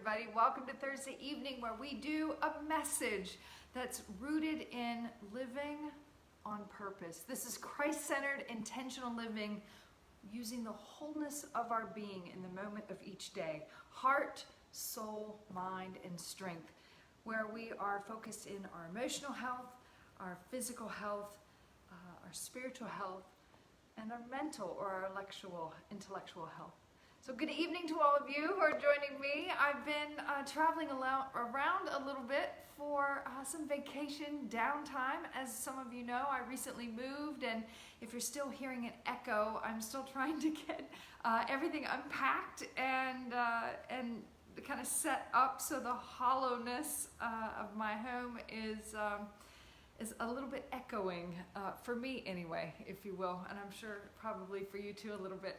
everybody. Welcome to Thursday evening, where we do a message that's rooted in living on purpose. This is Christ-centered, intentional living, using the wholeness of our being in the moment of each day. Heart, soul, mind, and strength, where we are focused in our emotional health, our physical health, our spiritual health, and our mental or our intellectual health. So good evening to all of you who are joining me. I've been traveling around a little bit for some vacation downtime. As some of you know, I recently moved, and if you're still hearing an echo, I'm still trying to get everything unpacked and kind of set up so the hollowness of my home is a little bit echoing, for me anyway, if you will, and I'm sure probably for you too a little bit.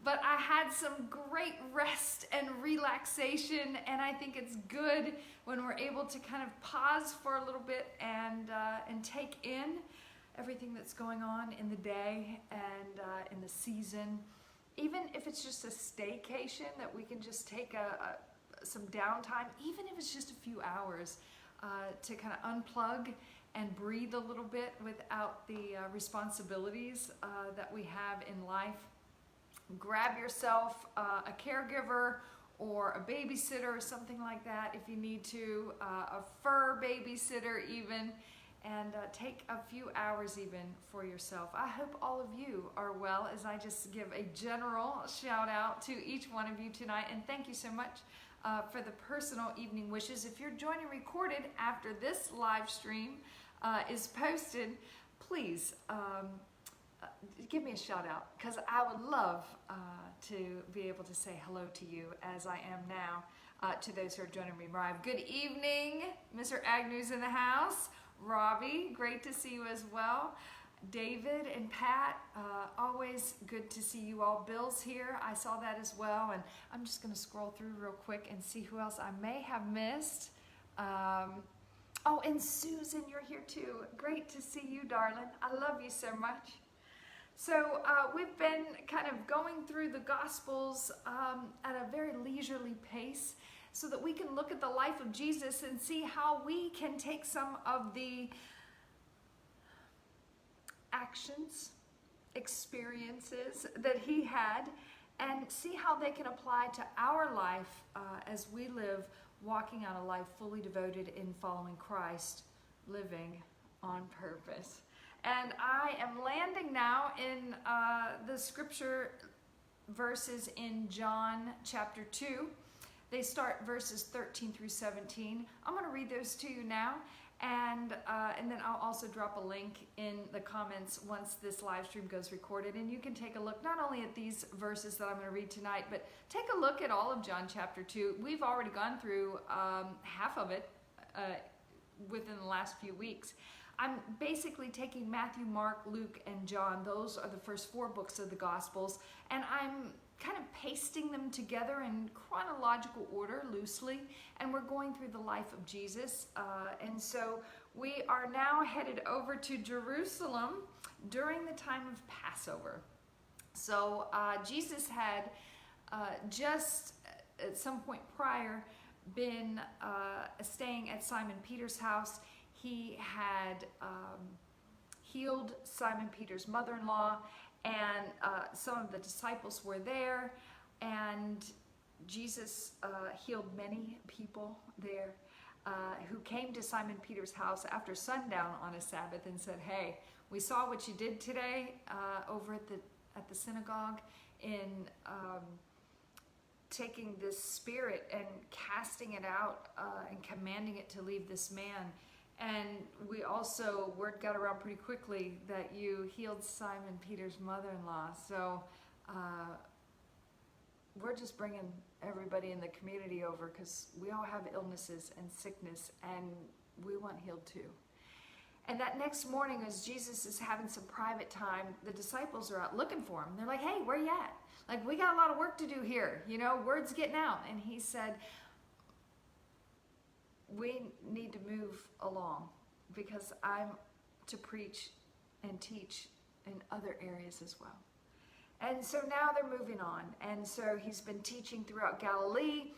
But I had some great rest and relaxation, and I think it's good when we're able to kind of pause for a little bit and take in everything that's going on in the day and in the season. Even if it's just a staycation, that we can just take some downtime, even if it's just a few hours, to kind of unplug and breathe a little bit without the responsibilities that we have in life. Grab yourself a caregiver or a babysitter or something like that if you need to, a fur babysitter even, and take a few hours even for yourself. I hope all of you are well, as I just give a general shout out to each one of you tonight, and thank you so much for the personal evening wishes. If you're joining recorded after this live stream is posted, please give me a shout out, because I would love to be able to say hello to you as I am now to those who are joining me live. Good evening, Mr. Agnew's in the house. Robbie, great to see you as well. David and Pat, always good to see you all. Bill's here, I saw that as well, and I'm just going to scroll through real quick and see who else I may have missed. Oh, and Susan, you're here too. Great to see you, darling. I love you so much. So we've been kind of going through the Gospels at a very leisurely pace so that we can look at the life of Jesus and see how we can take some of the actions, experiences that he had, and see how they can apply to our life as we live, walking out a life fully devoted in following Christ, living on purpose. And I am landing now in the scripture verses in John chapter 2. They start verses 13 through 17. I'm going to read those to you now, and then I'll also drop a link in the comments once this live stream goes recorded. And you can take a look not only at these verses that I'm going to read tonight, but take a look at all of John chapter 2. We've already gone through half of it within the last few weeks. I'm basically taking Matthew, Mark, Luke, and John. Those are the first 4 books of the Gospels, and I'm kind of pasting them together in chronological order, loosely, and we're going through the life of Jesus. And so we are now headed over to Jerusalem during the time of Passover. So Jesus had just at some point prior been staying at Simon Peter's house. He had healed Simon Peter's mother-in-law, and some of the disciples were there, and Jesus healed many people there who came to Simon Peter's house after sundown on a Sabbath and said, "Hey, we saw what you did today over at the synagogue in taking this spirit and casting it out and commanding it to leave this man. And we also, word got around pretty quickly that you healed Simon Peter's mother-in-law. So we're just bringing everybody in the community over because we all have illnesses and sickness, and we want healed too." And that next morning, as Jesus is having some private time, the disciples are out looking for him. They're like, "Hey, where you at? Like, we got a lot of work to do here. You know, word's getting out." And he said, "We need to move along because I'm to preach and teach in other areas as well." And so now they're moving on. And so he's been teaching throughout Galilee.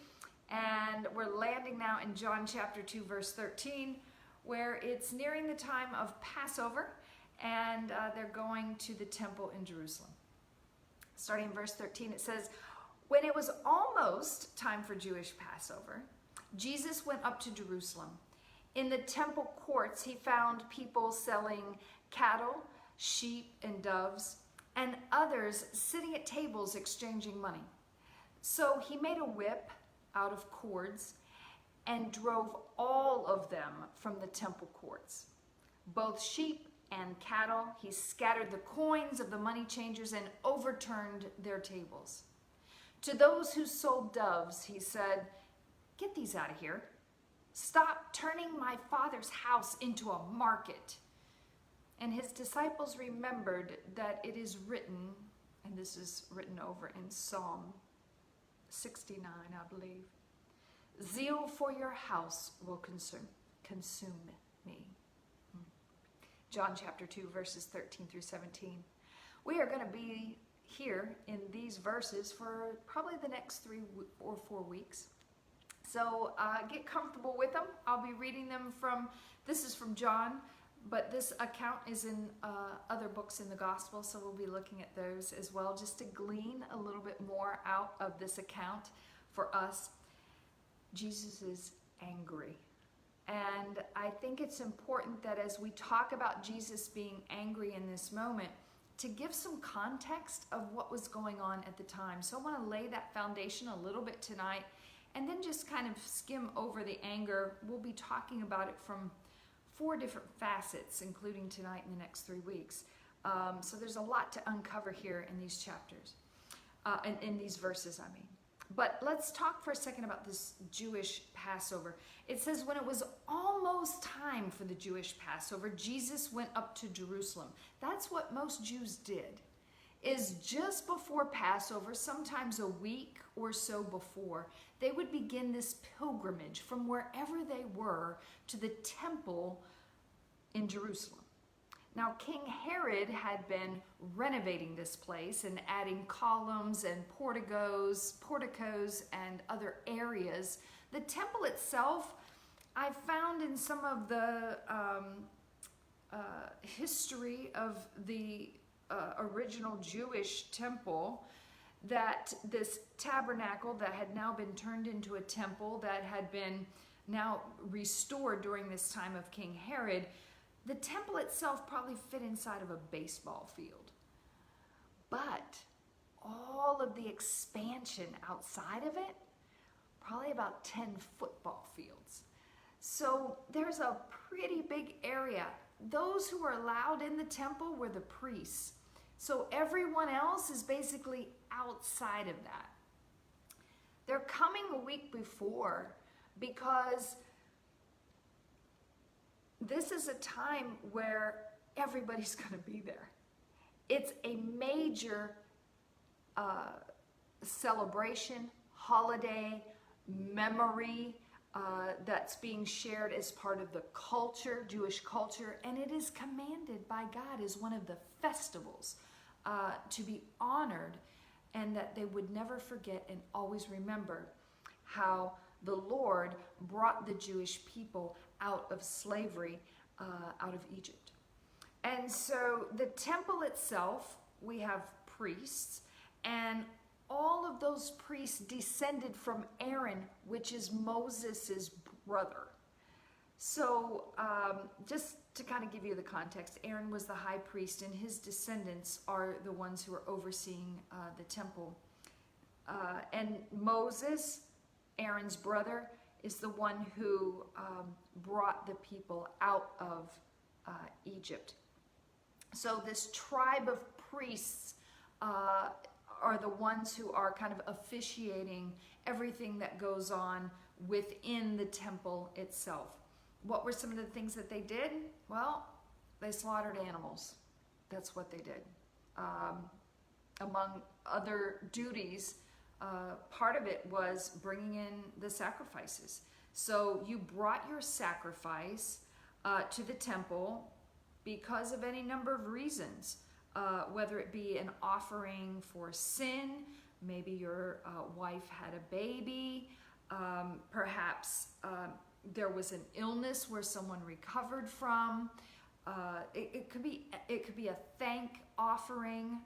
And we're landing now in John chapter 2, verse 13, where it's nearing the time of Passover, and they're going to the temple in Jerusalem. Starting in verse 13, it says, "When it was almost time for Jewish Passover, Jesus went up to Jerusalem. In the temple courts, he found people selling cattle, sheep, and doves, and others sitting at tables exchanging money. So he made a whip out of cords and drove all of them from the temple courts, both sheep and cattle. He scattered the coins of the money changers and overturned their tables. To those who sold doves, he said, 'Get these out of here. Stop turning my Father's house into a market.' And his disciples remembered that it is written," and this is written over in Psalm 69, I believe, "Zeal for your house will consume me." John chapter 2, verses 13 through 17. We are going to be here in these verses for probably the next 3 or 4 weeks. So get comfortable with them. I'll be reading them this is from John, but this account is in other books in the gospel, so we'll be looking at those as well, just to glean a little bit more out of this account for us. Jesus is angry. And I think it's important that as we talk about Jesus being angry in this moment, to give some context of what was going on at the time. So I want to lay that foundation a little bit tonight, and then just kind of skim over the anger. We'll be talking about it from 4 different facets, including tonight and the next 3 weeks. So there's a lot to uncover here in these chapters, in these verses, I mean. But let's talk for a second about this Jewish Passover. It says, when it was almost time for the Jewish Passover, Jesus went up to Jerusalem. That's what most Jews did, is just before Passover, sometimes a week or so before, they would begin this pilgrimage from wherever they were to the temple in Jerusalem. Now, King Herod had been renovating this place and adding columns and porticos and other areas. The temple itself, I found in some of the history of the original Jewish temple, that this tabernacle that had now been turned into a temple that had been now restored during this time of King Herod, the temple itself probably fit inside of a baseball field. But all of the expansion outside of it, probably about 10 football fields. So there's a pretty big area. Those who were allowed in the temple were the priests. So everyone else is basically outside of that. They're coming a week before because this is a time where everybody's going to be there. It's a major celebration, holiday, memory that's being shared as part of the culture, Jewish culture, and it is commanded by God as one of the festivals to be honored, and that they would never forget and always remember how the Lord brought the Jewish people out of slavery, out of Egypt. And so the temple itself, we have priests, and all of those priests descended from Aaron, which is Moses' brother. So just to kind of give you the context, Aaron was the high priest, and his descendants are the ones who are overseeing the temple. And Moses, Aaron's brother, is the one who brought the people out of Egypt. So this tribe of priests are the ones who are kind of officiating everything that goes on within the temple itself. What were some of the things that they did? Well, they slaughtered animals. That's what they did. Among other duties, part of it was bringing in the sacrifices. So you brought your sacrifice to the temple because of any number of reasons, whether it be an offering for sin, maybe your wife had a baby, Perhaps there was an illness where someone recovered from. It could be a thank offering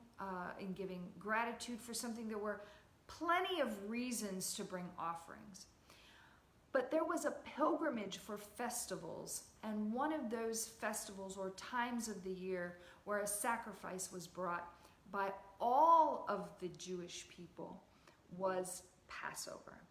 in giving gratitude for something. There were plenty of reasons to bring offerings. But there was a pilgrimage for festivals, and one of those festivals or times of the year where a sacrifice was brought by all of the Jewish people was Passover.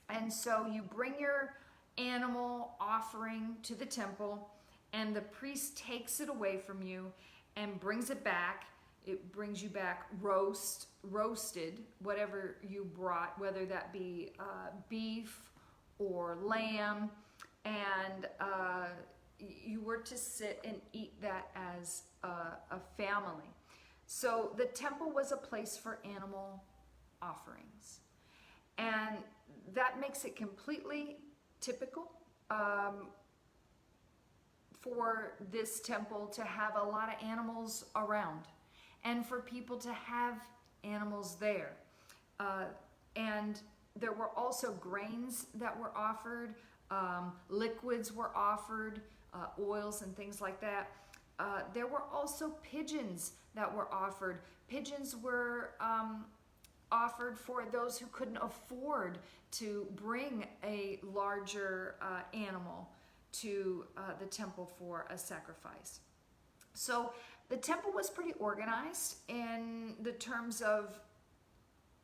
And so you bring your animal offering to the temple, and the priest takes it away from you and brings it back. It brings you back roasted, whatever you brought, whether that be beef or lamb, and you were to sit and eat that as a family. So the temple was a place for animal offerings, and that makes it completely typical for this temple to have a lot of animals around, and for people to have animals there. And there were also grains that were offered, liquids were offered, oils and things like that. There were also pigeons that were offered. Pigeons were offered for those who couldn't afford to bring a larger animal to the temple for a sacrifice. So the temple was pretty organized in the terms of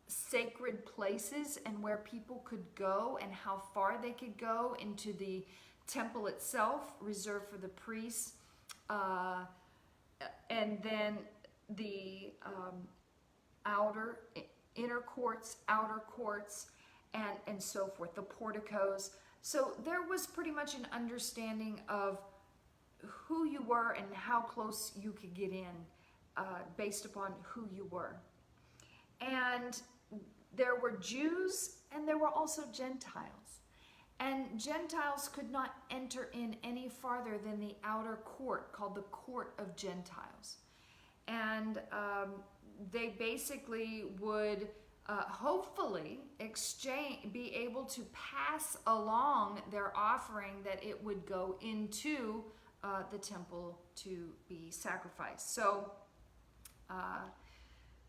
sacred places and where people could go and how far they could go into the temple itself, reserved for the priests, and then the inner courts, outer courts, and so forth, the porticos. So there was pretty much an understanding of who you were and how close you could get in based upon who you were. And there were Jews and there were also Gentiles. And Gentiles could not enter in any farther than the outer court, called the Court of Gentiles. And they basically would hopefully be able to pass along their offering, that it would go into the temple to be sacrificed. So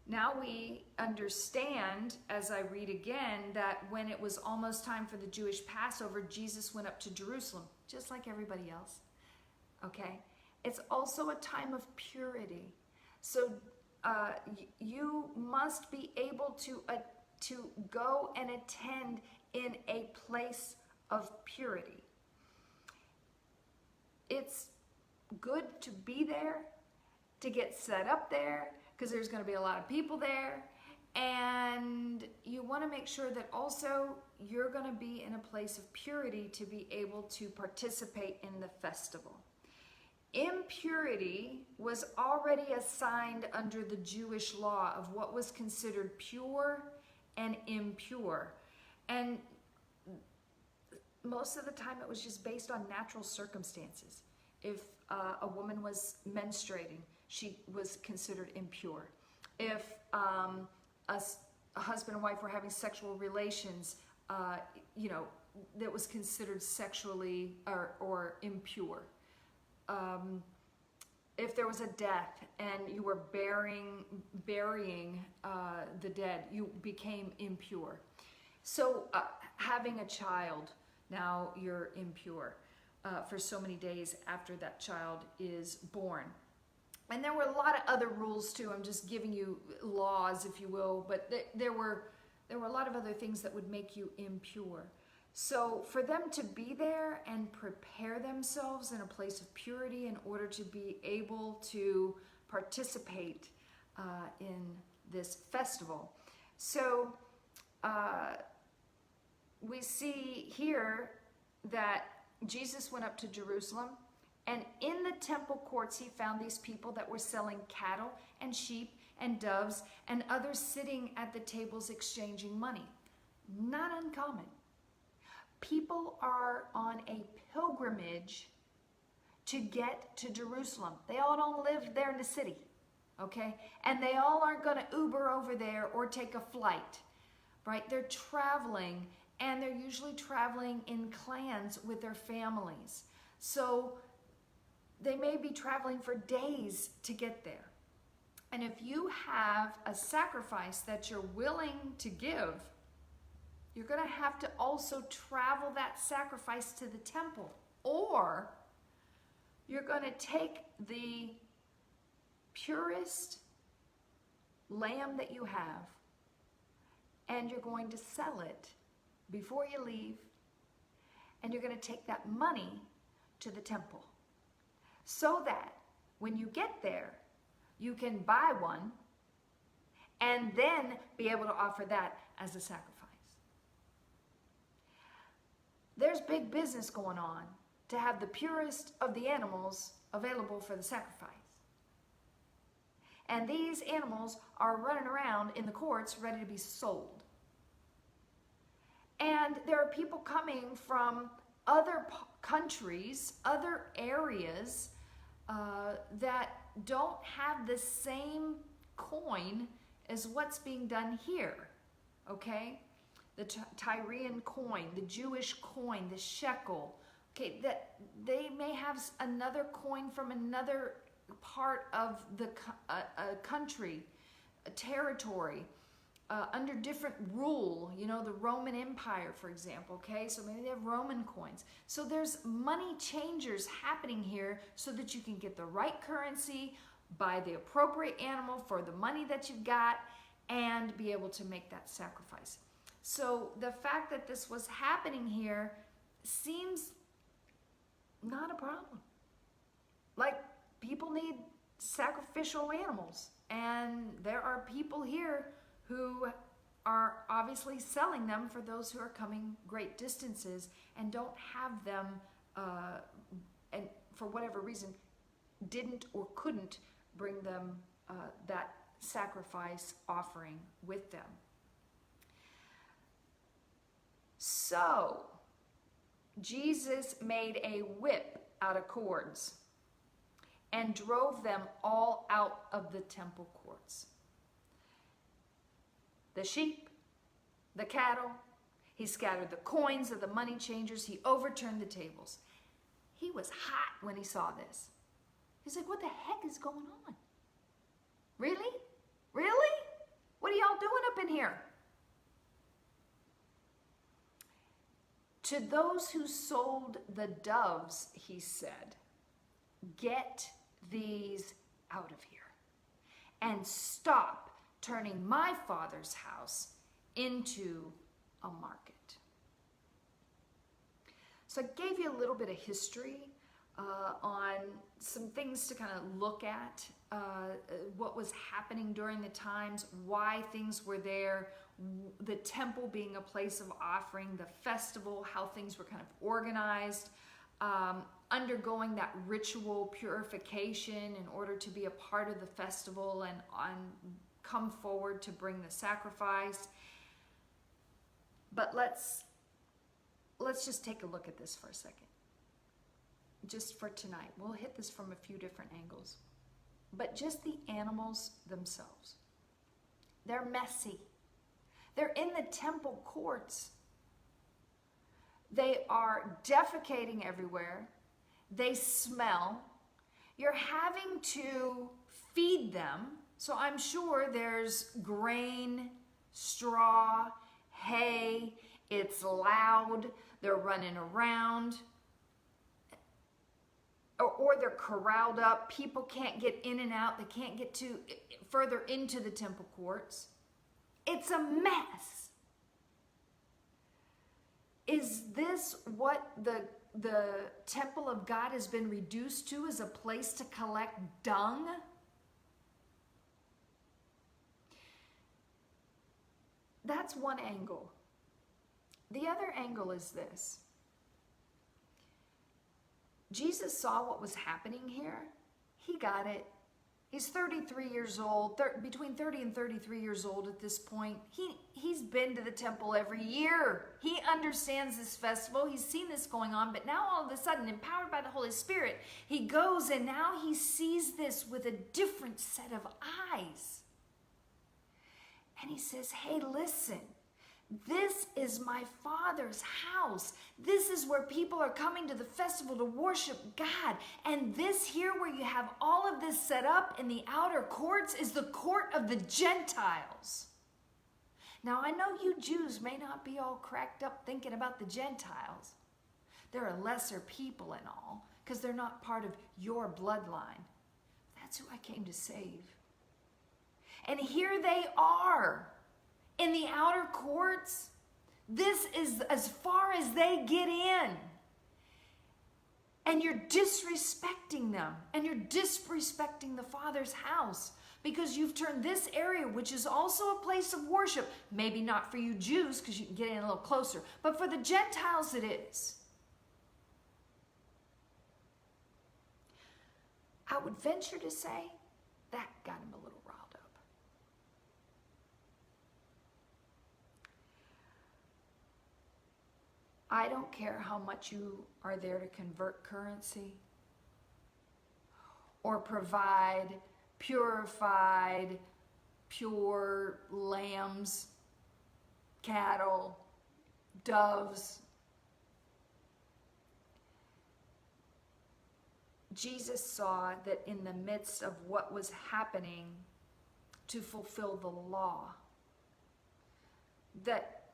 now we understand, as I read again, that when it was almost time for the Jewish Passover, Jesus went up to Jerusalem, just like everybody else. Okay? It's also a time of purity. So you must be able to go and attend in a place of purity. It's good to be there, to get set up there, because there's going to be a lot of people there, and you want to make sure that also you're going to be in a place of purity to be able to participate in the festival. Impurity was already assigned under the Jewish law of what was considered pure and impure. And most of the time it was just based on natural circumstances. If a woman was menstruating, she was considered impure. If a husband and wife were having sexual relations, that was considered sexually or impure. If there was a death and you were burying the dead, you became impure. So having a child, now you're impure for so many days after that child is born. And there were a lot of other rules too. I'm just giving you laws, if you will, but there were a lot of other things that would make you impure. So for them to be there and prepare themselves in a place of purity in order to be able to participate in this festival. So we see here that Jesus went up to Jerusalem, and in the temple courts he found these people that were selling cattle and sheep and doves and others sitting at the tables exchanging money. Not uncommon. People are on a pilgrimage to get to Jerusalem. They all don't live there in the city, okay? And they all aren't going to Uber over there or take a flight, right? They're traveling, and they're usually traveling in clans with their families. So they may be traveling for days to get there. And if you have a sacrifice that you're willing to give, you're going to have to also travel that sacrifice to the temple. Or you're going to take the purest lamb that you have, and you're going to sell it before you leave, and you're going to take that money to the temple, so that when you get there, you can buy one and then be able to offer that as a sacrifice. There's big business going on to have the purest of the animals available for the sacrifice. And these animals are running around in the courts ready to be sold. And there are people coming from other countries, other areas that don't have the same coin as what's being done here, okay? The Tyrian coin, the Jewish coin, the shekel, okay, that they may have another coin from another part of the country, a territory, under different rule, you know, the Roman Empire, for example, okay? So maybe they have Roman coins. So there's money changers happening here so that you can get the right currency, buy the appropriate animal for the money that you've got, and be able to make that sacrifice. So the fact that this was happening here seems not a problem. Like, people need sacrificial animals, and there are people here who are obviously selling them for those who are coming great distances and don't have them, and for whatever reason didn't or couldn't bring them that sacrifice offering with them. So Jesus made a whip out of cords and drove them all out of the temple courts. The sheep, the cattle, he scattered the coins of the money changers, he overturned the tables. He was hot when he saw this. He's like, what the heck is going on? Really? Really? What are y'all doing up in here? To those who sold the doves, he said, get these out of here and stop turning my Father's house into a market. So I gave you a little bit of history on some things to kind of look at, what was happening during the times, why things were there, the temple being a place of offering, the festival, how things were kind of organized, undergoing that ritual purification in order to be a part of the festival and come forward to bring the sacrifice. But let's just take a look at this for a second. Just for tonight. We'll hit this from a few different angles. But just the animals themselves. They're messy. They're in the temple courts. They are defecating everywhere. They smell. You're having to feed them. So I'm sure there's grain, straw, hay. It's loud. They're running around. Or they're corralled up. People can't get in and out. They can't get to further into the temple courts. It's a mess. Is this what the temple of God has been reduced to, as a place to collect dung? That's one angle. The other angle is this. Jesus saw what was happening here. He got it. He's 33 years old, between 30 and 33 years old at this point. He's been to the temple every year. He understands this festival. He's seen this going on, but now all of a sudden, empowered by the Holy Spirit, he goes and now he sees this with a different set of eyes. And he says, hey, listen, This is my Father's house. This is where people are coming to the festival to worship God. And this here where you have all of this set up in the outer courts is the court of the Gentiles. Now, I know you Jews may not be all cracked up thinking about the Gentiles. They're a lesser people and all, because they're not part of your bloodline. That's who I came to save. And here they are in the outer courts. This is as far as they get in. And you're disrespecting them. And you're disrespecting the Father's house. Because you've turned this area, which is also a place of worship, maybe not for you Jews, because you can get in a little closer, but for the Gentiles it is. I would venture to say that got him a little riled up. I don't care how much you are there to convert currency or provide purified, pure lambs, cattle, doves. Jesus saw that in the midst of what was happening to fulfill the law, that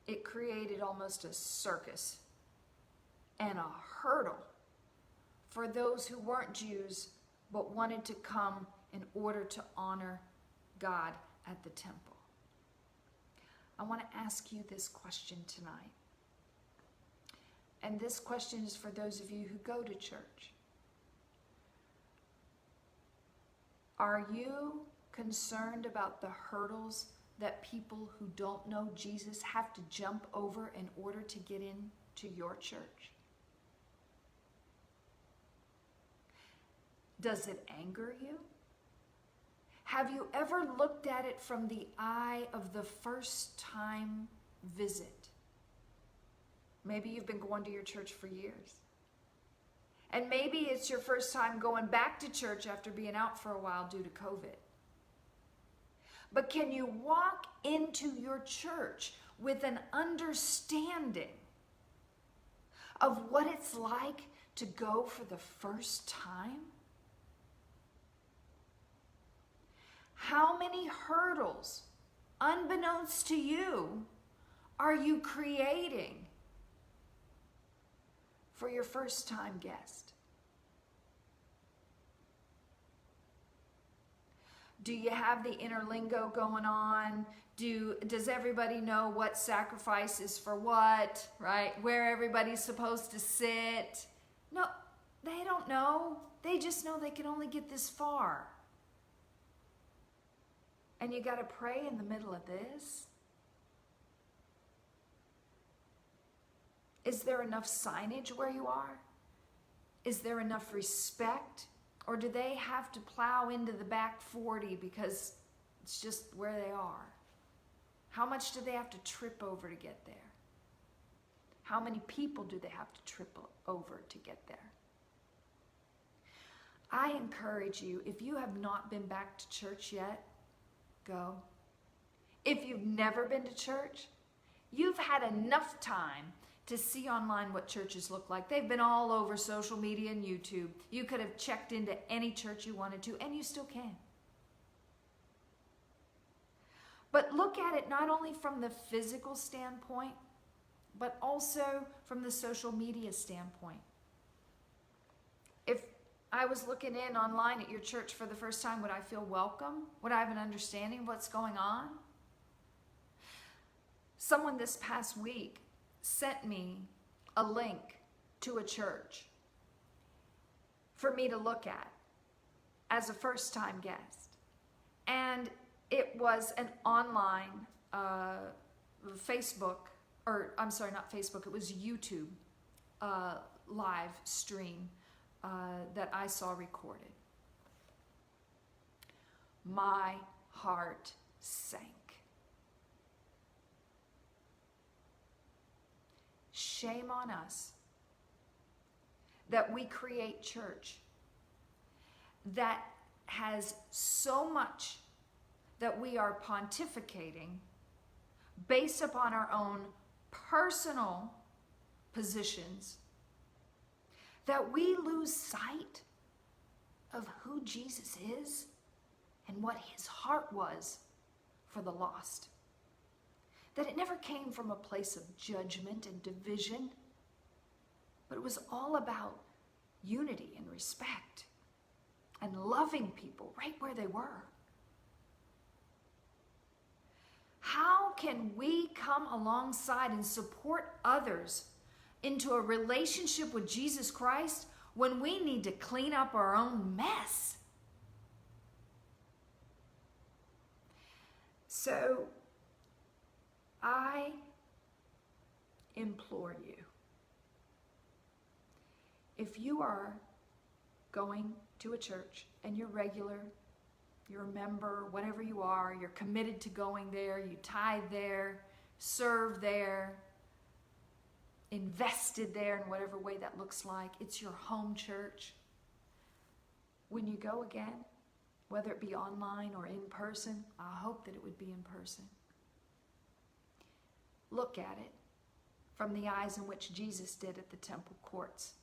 it created almost a circus and a hurdle for those who weren't Jews but wanted to come in order to honor God at the temple. I want to ask you this question tonight. And this question is for those of you who go to church. Are you concerned about the hurdles that people who don't know Jesus have to jump over in order to get into your church? Does it anger you? Have you ever looked at it from the eye of the first time visit? Maybe you've been going to your church for years. And maybe it's your first time going back to church after being out for a while due to COVID. But can you walk into your church with an understanding of what it's like to go for the first time? How many hurdles, unbeknownst to you, are you creating for your first time guest? Do you have the inner lingo going on? Does everybody know what sacrifice is for what, right? Where everybody's supposed to sit? No, they don't know. They just know they can only get this far. And you got to pray in the middle of this? Is there enough signage where you are? Is there enough respect? Or do they have to plow into the back 40 because it's just where they are? How much do they have to trip over to get there? How many people do they have to trip over to get there? I encourage you, if you have not been back to church yet, go. If you've never been to church, you've had enough time to see online what churches look like. They've been all over social media and YouTube. You could have checked into any church you wanted to, and you still can. But look at it not only from the physical standpoint, but also from the social media standpoint. If I was looking in online at your church for the first time, would I feel welcome? Would I have an understanding of what's going on? Someone this past week sent me a link to a church for me to look at as a first-time guest. And it was an online Facebook, or I'm sorry, not Facebook, it was YouTube live stream that I saw recorded. My heart sank. Shame on us that we create church that has so much that we are pontificating, based upon our own personal positions, that we lose sight of who Jesus is and what his heart was for the lost. That it never came from a place of judgment and division, but it was all about unity and respect and loving people right where they were. How can we come alongside and support others into a relationship with Jesus Christ when we need to clean up our own mess? So, I implore you, if you are going to a church and you're regular, you're a member, whatever you are, you're committed to going there, you tithe there, serve there, invested there in whatever way that looks like, it's your home church. When you go again, whether it be online or in person, I hope that it would be in person. Look at it from the eyes in which Jesus did at the temple courts.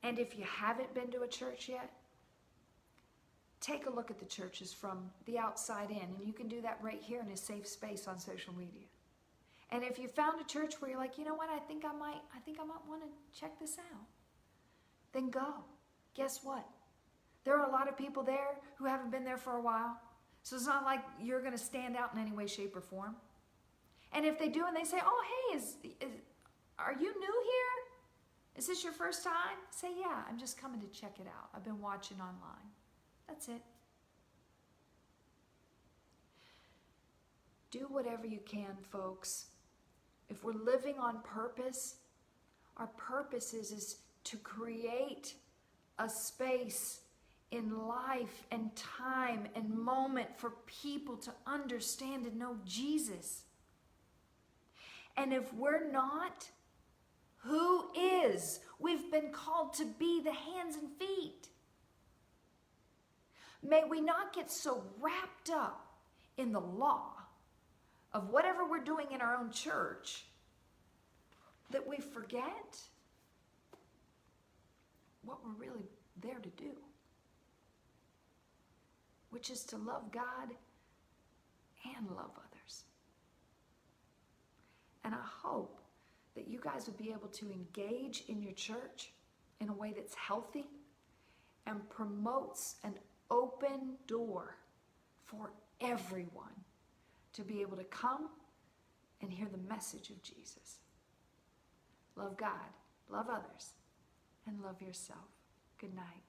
And if you haven't been to a church yet, take a look at the churches from the outside in. And you can do that right here in a safe space on social media. And if you found a church where you're like, you know what, I think I might want to check this out, then go. Guess what? There are a lot of people there who haven't been there for a while. So it's not like you're going to stand out in any way, shape, or form. And if they do and they say, oh, hey, are you new here? Is this your first time? Say, yeah, I'm just coming to check it out. I've been watching online. That's it. Do whatever you can, folks. If we're living on purpose, our purpose is to create a space in life and time and moment for people to understand and know Jesus. And if we're not, who is? We've been called to be the hands and feet. May we not get so wrapped up in the law of whatever we're doing in our own church that we forget what we're really there to do, which is to love God and love others. And I hope that you guys would be able to engage in your church in a way that's healthy and promotes an open door for everyone to be able to come and hear the message of Jesus. Love God, love others, and love yourself. Good night.